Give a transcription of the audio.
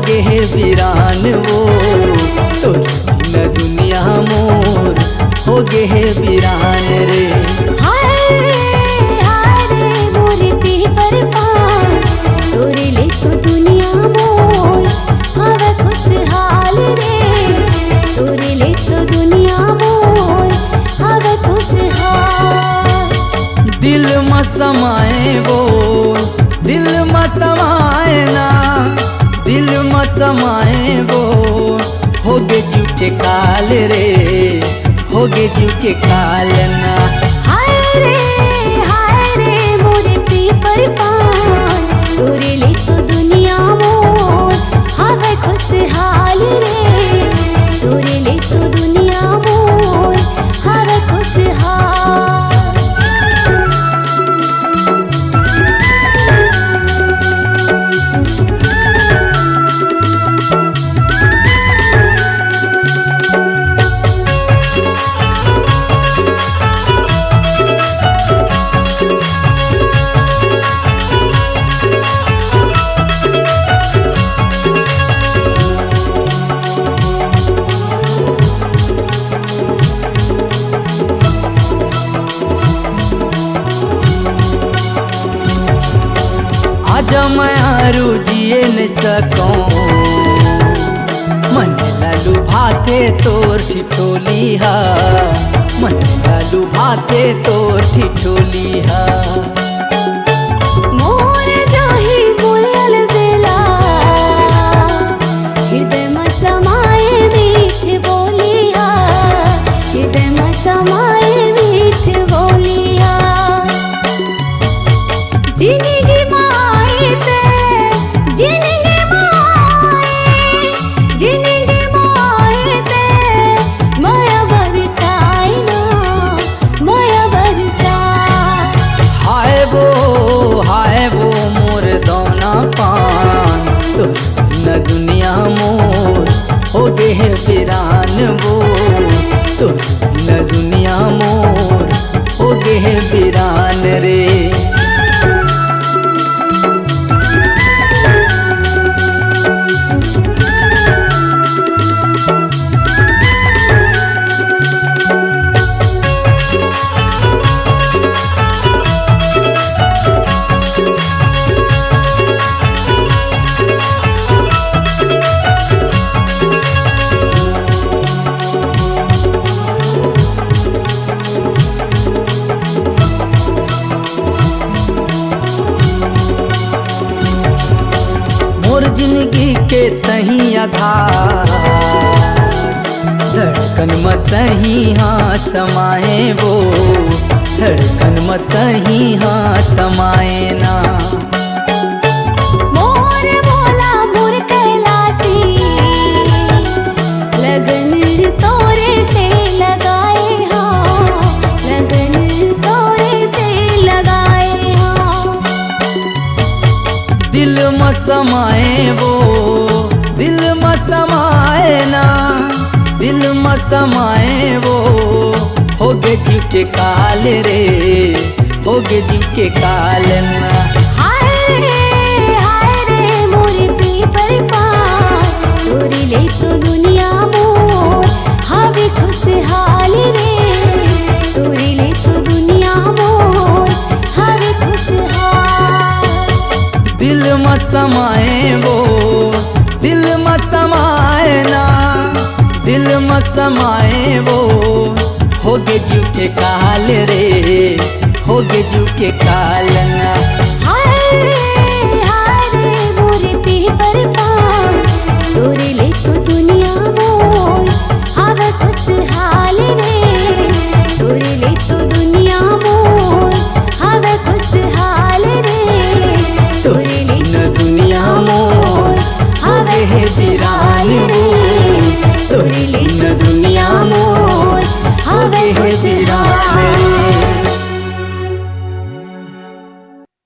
गे है वीरान वो, तोर बिना दुनिया मोर हो गे है वीरान रे। हाय रे मोरे पीपर पान, तोरे ले तो दुनिया मोर हवे खुशहाल रे, तोरे ले तो दुनिया मोर हवे खुशहाल। दिल में समाए वो, दिल में समाए ना, दिल में समाए वो, हो गे जीव के काल रे, हो गे जीव के काल ना। हाय रे मोरे पीपर पान, तोरे ले तो दुनिया मोर हवे खुशहाल रे, तोरे ले तो दुनिया मोर हवे खुशहाल। आज मैं आरू जिए न सकूं, मन लालू भाते तोर ठिठोली हा, मन लालू भाते तोर ठिठोली हा। मोर जाहि बोलल बेला, हृदय में समाए मीठ बोलिया, हृदय में समाए मीठ बोलिया। जिंदगी माए ते, जिंदगी माए, जिंदगी माए ते, माया बरसाए ना, माया बरसाए। हाय वो मोर दोना पान, तो न दुनिया मोर हो गे है वीरान वो, तो न दुनिया मोर हो गे है वीरान रे। मोर जिंदगी के तही आधार, धड़कन में तही हाँ समाए वो, धड़कन में तही हाँ समाए ना। मोर भोला मोर कैलासी, लगन तोरे से लगाए हाँ, लगन तोरे से लगाए हाँ। दिल में समाए वो, दिल में समाए ना, दिल में समाए वो, हो गे जीव के काल रे, हो गे जीव के काल ना। हाय रे मोरे पीपर पान, तोरे ले तो दुनिया मोर हवे खुशहाल रे, तोरे ले तो दुनिया मोर हवे खुशहाल। दिल में समाए वो, दिल में समाए ना, दिल में समाए वो, हो गे जीव के काल रे, हो गे जीव के काल ना। हाय